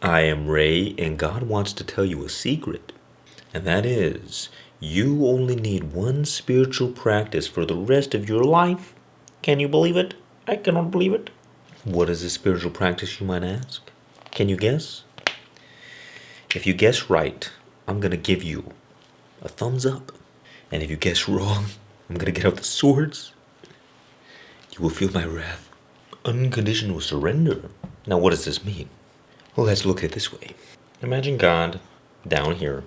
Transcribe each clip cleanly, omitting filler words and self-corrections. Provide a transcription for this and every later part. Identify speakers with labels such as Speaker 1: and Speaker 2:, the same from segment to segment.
Speaker 1: I am Ray, and God wants to tell you a secret. And that is, you only need one spiritual practice for the rest of your life. Can you believe it? I cannot believe it. What is this spiritual practice, you might ask? Can you guess? If you guess right, I'm going to give you a thumbs up. And if you guess wrong, I'm going to get out the swords. You will feel my wrath. Unconditional surrender. Now, what does this mean? Well, let's look at it this way. Imagine God down here,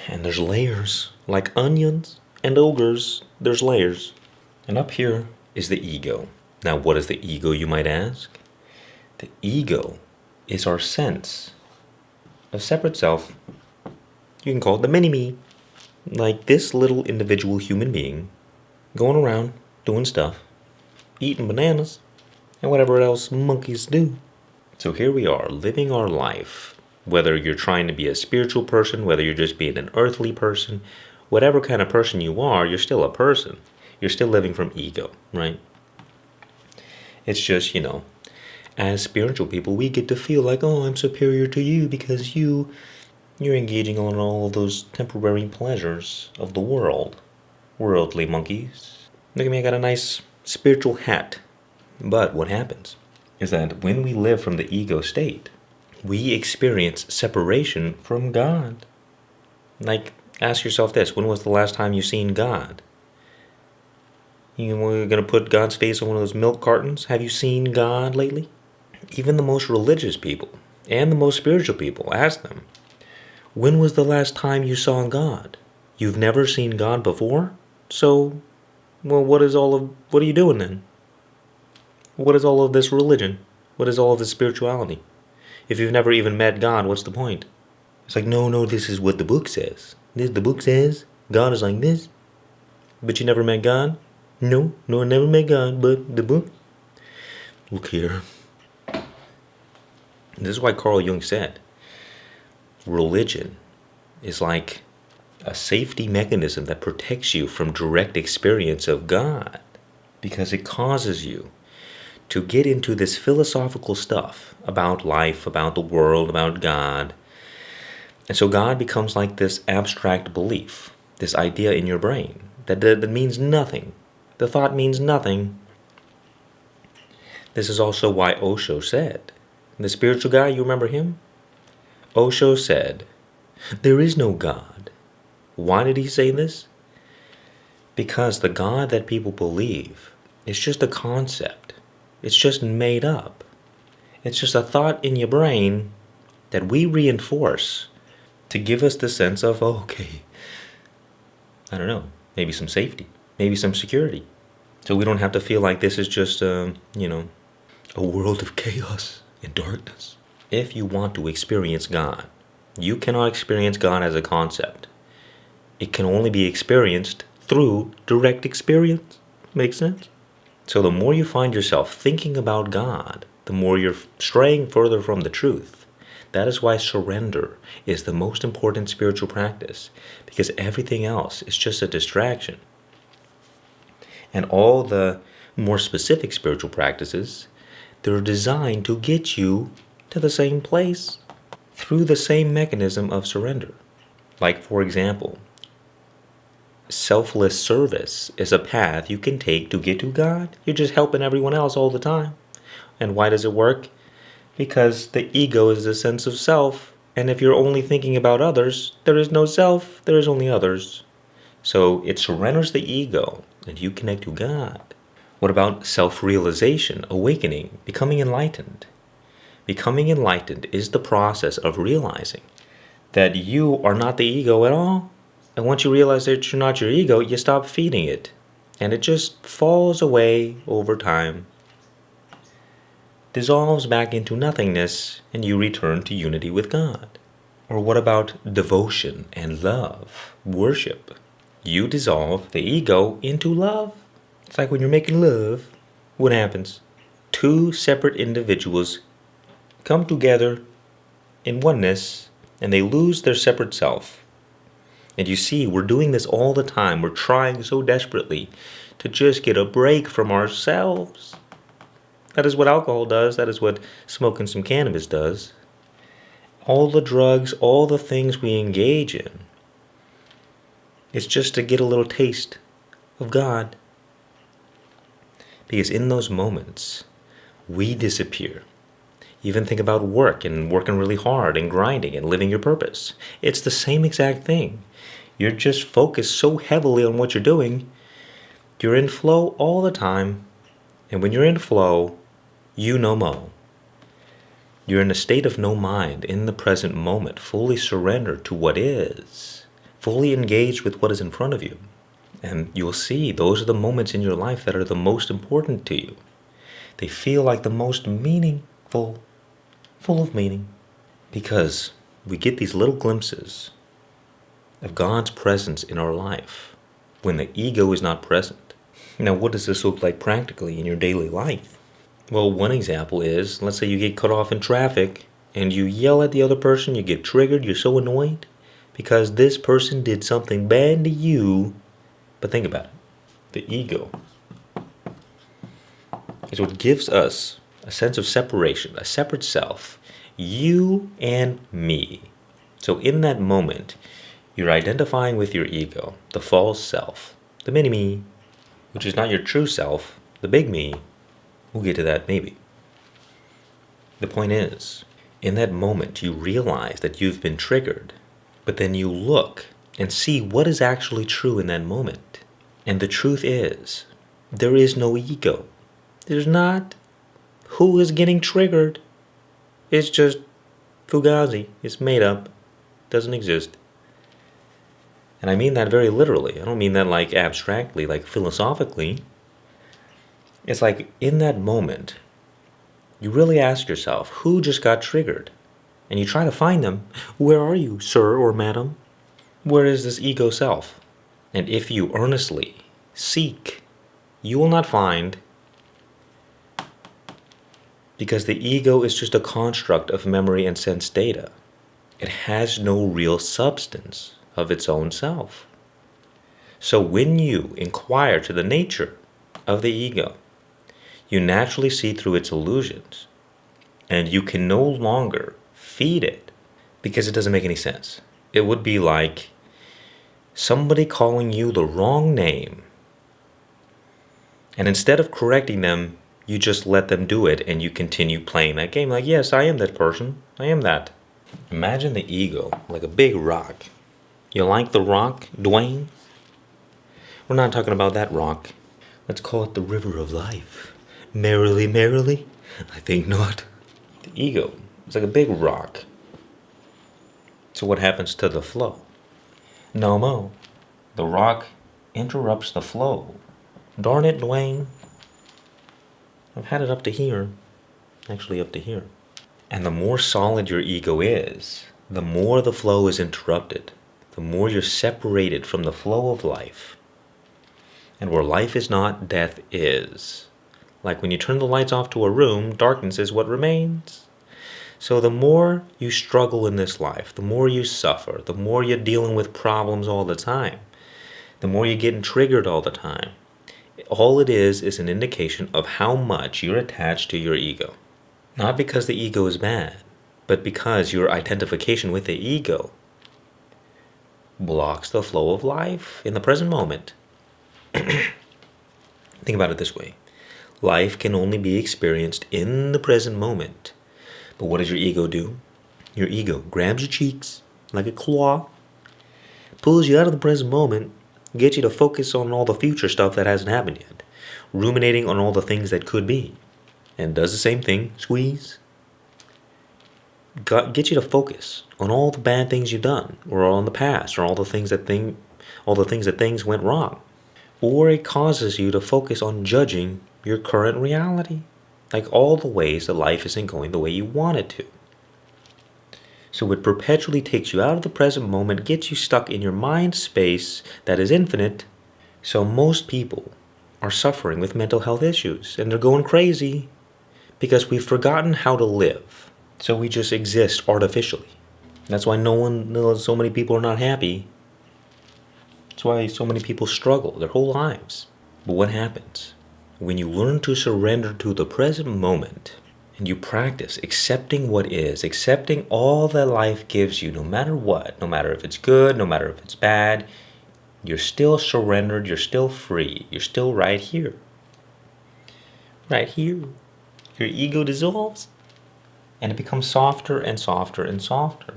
Speaker 1: and there's layers, like onions and ogres, there's layers. And up here is the ego. Now, what is the ego, you might ask? The ego is our sense of separate self. You can call it the mini-me. Like this little individual human being going around doing stuff, eating bananas, and whatever else monkeys do. So here we are, living our life. Whether you're trying to be a spiritual person, whether you're just being an earthly person, whatever kind of person you are, you're still a person. You're still living from ego, right? It's just, as spiritual people, we get to feel like, oh, I'm superior to you because you're engaging on all of those temporary pleasures of the world. Worldly monkeys. Look at me, I got a nice spiritual hat. But what happens is that when we live from the ego state, we experience separation from God. Like, ask yourself this, when was the last time you seen God? We're going to put God's face on one of those milk cartons? Have you seen God lately? Even the most religious people and the most spiritual people, ask them, when was the last time you saw God? You've never seen God before? So, well, what are you doing then? What is all of this religion? What is all of this spirituality? If you've never even met God, what's the point? It's like, no, this is what the book says. The book says God is like this. But you never met God? No, I never met God, but the book. Look here. This is why Carl Jung said, religion is like a safety mechanism that protects you from direct experience of God. Because it causes you to get into this philosophical stuff about life, about the world, about God. And so God becomes like this abstract belief, this idea in your brain that means nothing. The thought means nothing. This is also why Osho said, the spiritual guy, you remember him? Osho said, there is no God. Why did he say this? Because the God that people believe is just a concept. It's just made up. It's just a thought in your brain that we reinforce to give us the sense of, oh, okay, I don't know, maybe some safety, maybe some security. So we don't have to feel like this is just, a world of chaos and darkness. If you want to experience God, you cannot experience God as a concept. It can only be experienced through direct experience. Makes sense? So the more you find yourself thinking about God, the more you're straying further from the truth. That is why surrender is the most important spiritual practice, because everything else is just a distraction. And all the more specific spiritual practices, they're designed to get you to the same place through the same mechanism of surrender. Like, for example, selfless service is a path you can take to get to God. You're just helping everyone else all the time. And why does it work? Because the ego is the sense of self, and if you're only thinking about others, there is no self, there is only others. So it surrenders the ego, and you connect to God. What about self-realization, awakening, becoming enlightened? Becoming enlightened is the process of realizing that you are not the ego at all. And once you realize that you're not your ego, you stop feeding it. And it just falls away over time, dissolves back into nothingness, and you return to unity with God. Or what about devotion and love, worship? You dissolve the ego into love. It's like when you're making love, what happens? Two separate individuals come together in oneness, and they lose their separate self. And you see, we're doing this all the time. We're trying so desperately to just get a break from ourselves. That is what alcohol does. That is what smoking some cannabis does. All the drugs, all the things we engage in, it's just to get a little taste of God. Because in those moments, we disappear. Even think about work and working really hard and grinding and living your purpose. It's the same exact thing. You're just focused so heavily on what you're doing. You're in flow all the time. And when you're in flow, you no mo. You're in a state of no mind, in the present moment, fully surrendered to what is, fully engaged with what is in front of you. And you'll see those are the moments in your life that are the most important to you. They feel like the most meaningful, full of meaning, because we get these little glimpses of God's presence in our life when the ego is not present. Now, what does this look like practically in your daily life? Well, one example is, let's say you get cut off in traffic and you yell at the other person, you get triggered, you're so annoyed because this person did something bad to you. But think about it. The ego is what gives us a sense of separation, a separate self, you and me. So in that moment, you're identifying with your ego, the false self, the mini-me, which is not your true self, the big me. We'll get to that maybe. The point is, in that moment, you realize that you've been triggered, but then you look and see what is actually true in that moment. And the truth is, there is no ego. There's not. Who is getting triggered? It's just fugazi. It's made up. Doesn't exist. And I mean that very literally. I don't mean that like abstractly, like philosophically. It's like in that moment, you really ask yourself, who just got triggered? And you try to find them. Where are you, sir or madam? Where is this ego self? And if you earnestly seek, you will not find, because the ego is just a construct of memory and sense data. It has no real substance of its own self. So when you inquire to the nature of the ego, you naturally see through its illusions, and you can no longer feed it because it doesn't make any sense. It would be like somebody calling you the wrong name, and instead of correcting them, you just let them do it and you continue playing that game like, yes, I am that person. I am that. Imagine the ego like a big rock. You like the rock, Dwayne? We're not talking about that rock. Let's call it the river of life. Merrily, merrily? I think not. The ego is like a big rock. So what happens to the flow? No mo. The rock interrupts the flow. Darn it, Dwayne. I've had it up to here. Actually up to here. And the more solid your ego is, the more the flow is interrupted. The more you're separated from the flow of life. And where life is not, death is. Like when you turn the lights off to a room, darkness is what remains. So the more you struggle in this life, the more you suffer, the more you're dealing with problems all the time, the more you're getting triggered all the time. All it is an indication of how much you're attached to your ego. Not because the ego is bad, but because your identification with the ego blocks the flow of life in the present moment. Think about it this way. Life can only be experienced in the present moment. But what does your ego do? Your ego grabs your cheeks like a claw, pulls you out of the present moment, gets you to focus on all the future stuff that hasn't happened yet, ruminating on all the things that could be, and does the same thing, squeeze. Get you to focus on all the bad things you've done, or on the past, or all the things that things went wrong. Or it causes you to focus on judging your current reality, like all the ways that life isn't going the way you want it to. So it perpetually takes you out of the present moment, gets you stuck in your mind space that is infinite. So most people are suffering with mental health issues, and they're going crazy because we've forgotten how to live. So we just exist artificially. That's why so many people are not happy. That's why so many people struggle their whole lives. But what happens? When you learn to surrender to the present moment and you practice accepting what is, accepting all that life gives you, no matter what, no matter if it's good, no matter if it's bad, you're still surrendered, you're still free, you're still right here. Right here. Your ego dissolves, and it becomes softer and softer and softer.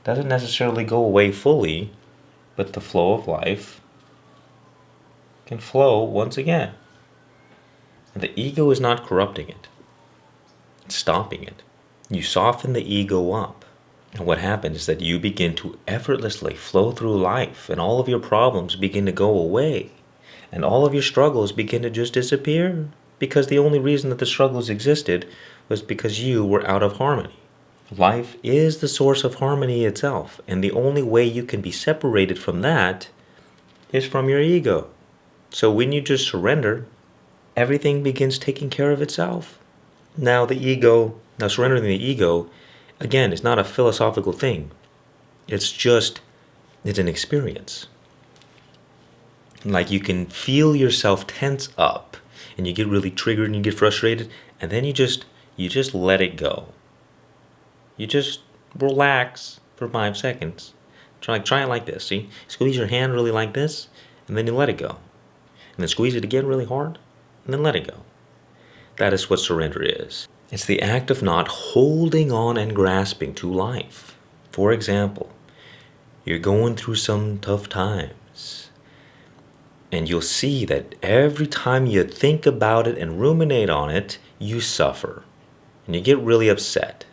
Speaker 1: Doesn't necessarily go away fully, but the flow of life can flow once again. And the ego is not corrupting it. It's stopping it. You soften the ego up. And what happens is that you begin to effortlessly flow through life, and all of your problems begin to go away. And all of your struggles begin to just disappear. Because the only reason that the struggles existed was because you were out of harmony. Life is the source of harmony itself, and the only way you can be separated from that is from your ego. So when you just surrender, everything begins taking care of itself. Now surrendering the ego, again, is not a philosophical thing. It's an experience. Like you can feel yourself tense up, and you get really triggered and you get frustrated, and then you just let it go. You just relax for 5 seconds. Try it like this, see? Squeeze your hand really like this, and then you let it go. And then squeeze it again really hard, and then let it go. That is what surrender is. It's the act of not holding on and grasping to life. For example, you're going through some tough times, and you'll see that every time you think about it and ruminate on it, you suffer, and you get really upset.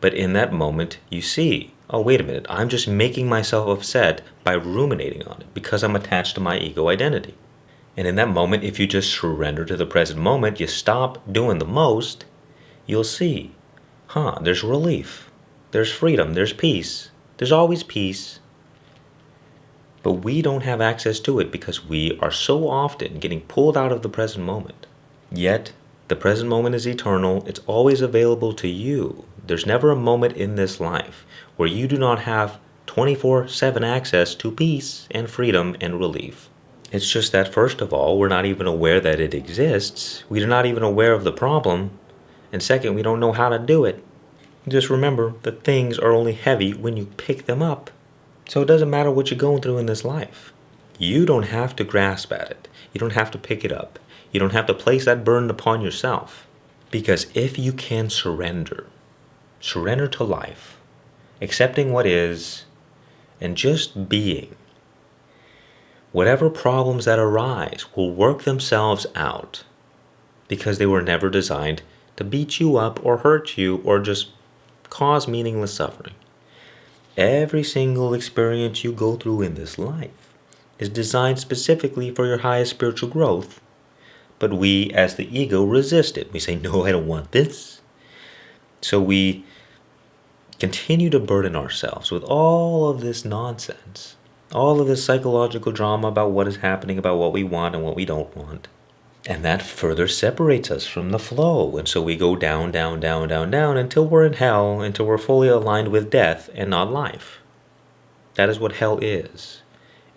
Speaker 1: But in that moment, you see, oh, wait a minute, I'm just making myself upset by ruminating on it because I'm attached to my ego identity. And in that moment, if you just surrender to the present moment, you stop doing the most, you'll see, there's relief, there's freedom, there's peace. There's always peace. But we don't have access to it because we are so often getting pulled out of the present moment. Yet, the present moment is eternal. It's always available to you. There's never a moment in this life where you do not have 24/7 access to peace and freedom and relief. It's just that, first of all, we're not even aware that it exists. We're not even aware of the problem. And second, we don't know how to do it. Just remember that things are only heavy when you pick them up. So it doesn't matter what you're going through in this life. You don't have to grasp at it. You don't have to pick it up. You don't have to place that burden upon yourself. Because if you can surrender to life, accepting what is, and just being, whatever problems that arise will work themselves out because they were never designed to beat you up or hurt you or just cause meaningless suffering. Every single experience you go through in this life is designed specifically for your highest spiritual growth, but we, as the ego, resist it. We say, no, I don't want this. So we continue to burden ourselves with all of this nonsense, all of this psychological drama about what is happening, about what we want and what we don't want. And that further separates us from the flow. And so we go down, down, down, down, down until we're in hell, until we're fully aligned with death and not life. That is what hell is.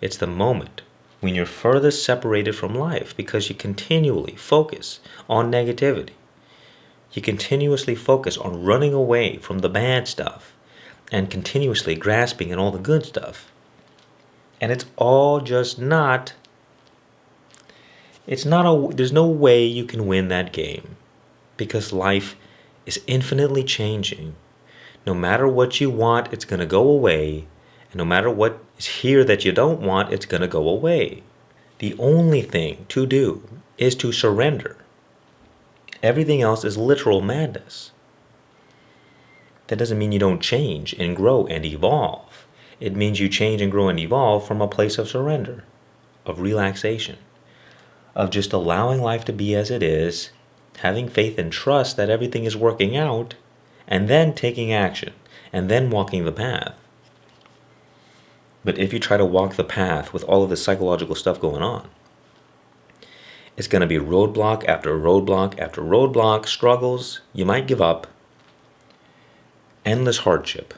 Speaker 1: It's the moment when you're furthest separated from life because you continually focus on negativity. You continuously focus on running away from the bad stuff and continuously grasping at all the good stuff. And it's all just there's no way you can win that game because life is infinitely changing. No matter what you want, it's going to go away. And no matter what is here that you don't want, it's going to go away. The only thing to do is to surrender. Everything else is literal madness. That doesn't mean you don't change and grow and evolve. It means you change and grow and evolve from a place of surrender, of relaxation, of just allowing life to be as it is, having faith and trust that everything is working out, and then taking action, and then walking the path. But if you try to walk the path with all of this psychological stuff going on, it's going to be roadblock after roadblock after roadblock, struggles. You might give up. Endless hardship.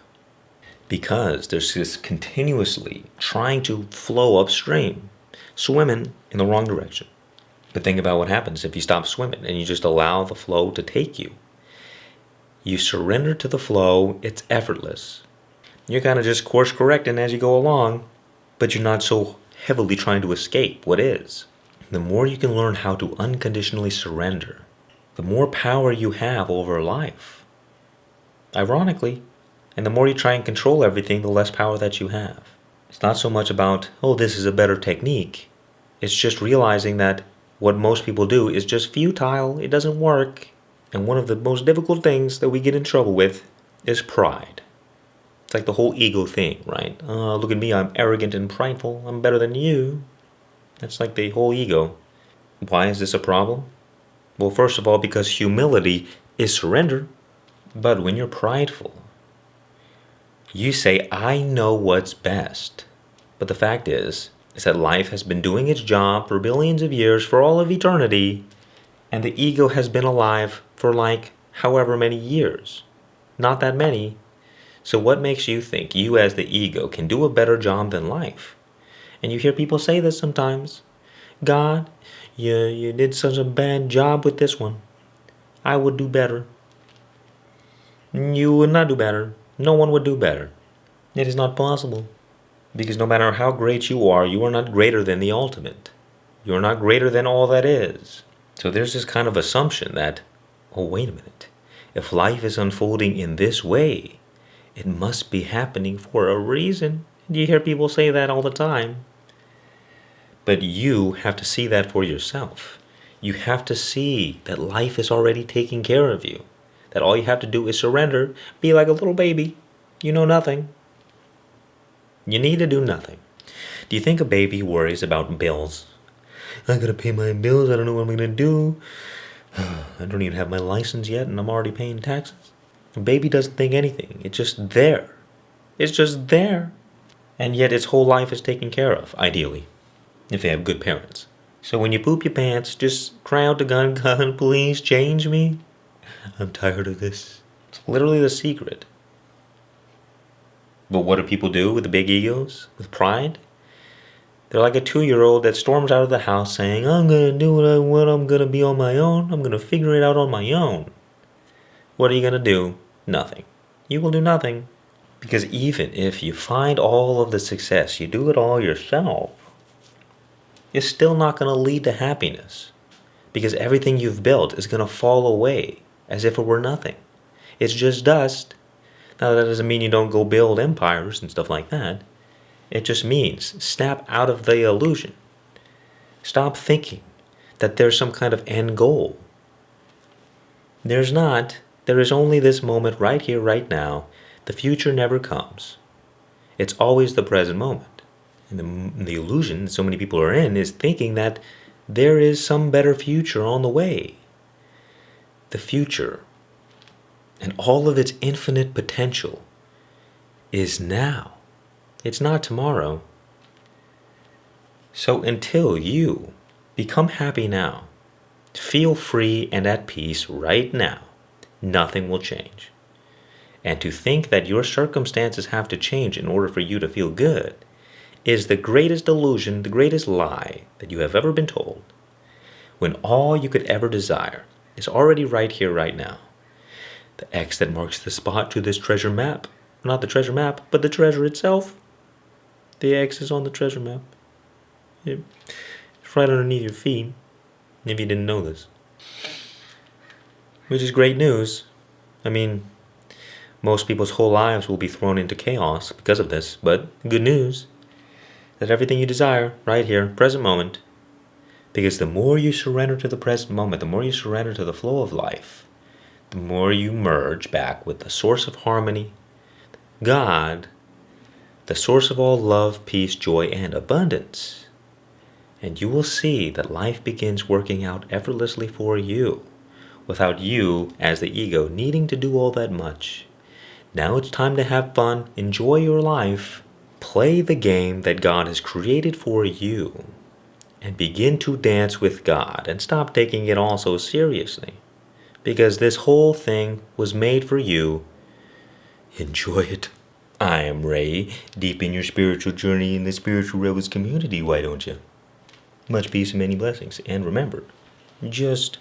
Speaker 1: Because there's this continuously trying to flow upstream, swimming in the wrong direction. But think about what happens if you stop swimming and you just allow the flow to take you. You surrender to the flow, it's effortless. You're kind of just course correcting as you go along, but you're not so heavily trying to escape what is. The more you can learn how to unconditionally surrender, the more power you have over life. Ironically, and the more you try and control everything, the less power that you have. It's not so much about, oh, this is a better technique. It's just realizing that what most people do is just futile, it doesn't work. And one of the most difficult things that we get in trouble with is pride. It's like the whole ego thing, right? Look at me, I'm arrogant and prideful, I'm better than you. That's like the whole ego. Why is this a problem? Well, first of all, because humility is surrender. But when you're prideful, you say, I know what's best. But the fact is that life has been doing its job for billions of years, for all of eternity, and the ego has been alive for like however many years. Not that many. So what makes you think you as the ego can do a better job than life? And you hear people say this sometimes. God, you did such a bad job with this one. I would do better. You would not do better. No one would do better. It is not possible. Because no matter how great you are not greater than the ultimate. You are not greater than all that is. So there's this kind of assumption that, oh, wait a minute. If life is unfolding in this way, it must be happening for a reason. You hear people say that all the time. But you have to see that for yourself. You have to see that life is already taking care of you. That all you have to do is surrender, be like a little baby. You know nothing. You need to do nothing. Do you think a baby worries about bills? I gotta pay my bills, I don't know what I'm gonna do. I don't even have my license yet and I'm already paying taxes. A baby doesn't think anything. It's just there. It's just there. And yet its whole life is taken care of, ideally, if they have good parents. So when you poop your pants, just cry out to God, God, please change me. I'm tired of this. It's literally the secret. But what do people do with the big egos? With pride? They're like a 2-year-old that storms out of the house saying, I'm going to do what I want, I'm going to be on my own, I'm going to figure it out on my own. What are you going to do? Nothing. You will do nothing. Because even if you find all of the success, you do it all yourself, it's still not going to lead to happiness. Because everything you've built is going to fall away as if it were nothing. It's just dust. Now that doesn't mean you don't go build empires and stuff like that. It just means snap out of the illusion. Stop thinking that there's some kind of end goal. There's not. There is only this moment right here, right now. The future never comes. It's always the present moment. And the illusion that so many people are in is thinking that there is some better future on the way. The future and all of its infinite potential is now. It's not tomorrow. So until you become happy now, feel free and at peace right now, nothing will change. And to think that your circumstances have to change in order for you to feel good is the greatest illusion, the greatest lie that you have ever been told, when all you could ever desire is already right here, right now. The X that marks the spot to this treasure map. Not the treasure map, but the treasure itself. The X is on the treasure map. It's right underneath your feet, if you didn't know this. Which is great news. I mean, most people's whole lives will be thrown into chaos because of this, but good news that everything you desire, right here, present moment. Because the more you surrender to the present moment, the more you surrender to the flow of life, the more you merge back with the source of harmony, God, the source of all love, peace, joy, and abundance. And you will see that life begins working out effortlessly for you, without you, as the ego, needing to do all that much. Now it's time to have fun, enjoy your life, play the game that God has created for you, and begin to dance with God, and stop taking it all so seriously. Because this whole thing was made for you. Enjoy it. I am Ray. Deepen your spiritual journey in the Spiritual Rebels community, why don't you? Much peace and many blessings. And remember, Just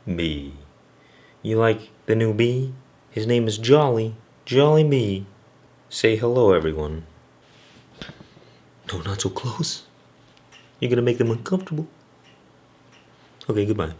Speaker 1: me. You like the new bee? His name is Jolly. Jolly Bee. Say hello, everyone. No, not so close. You're gonna make them uncomfortable. Okay, goodbye.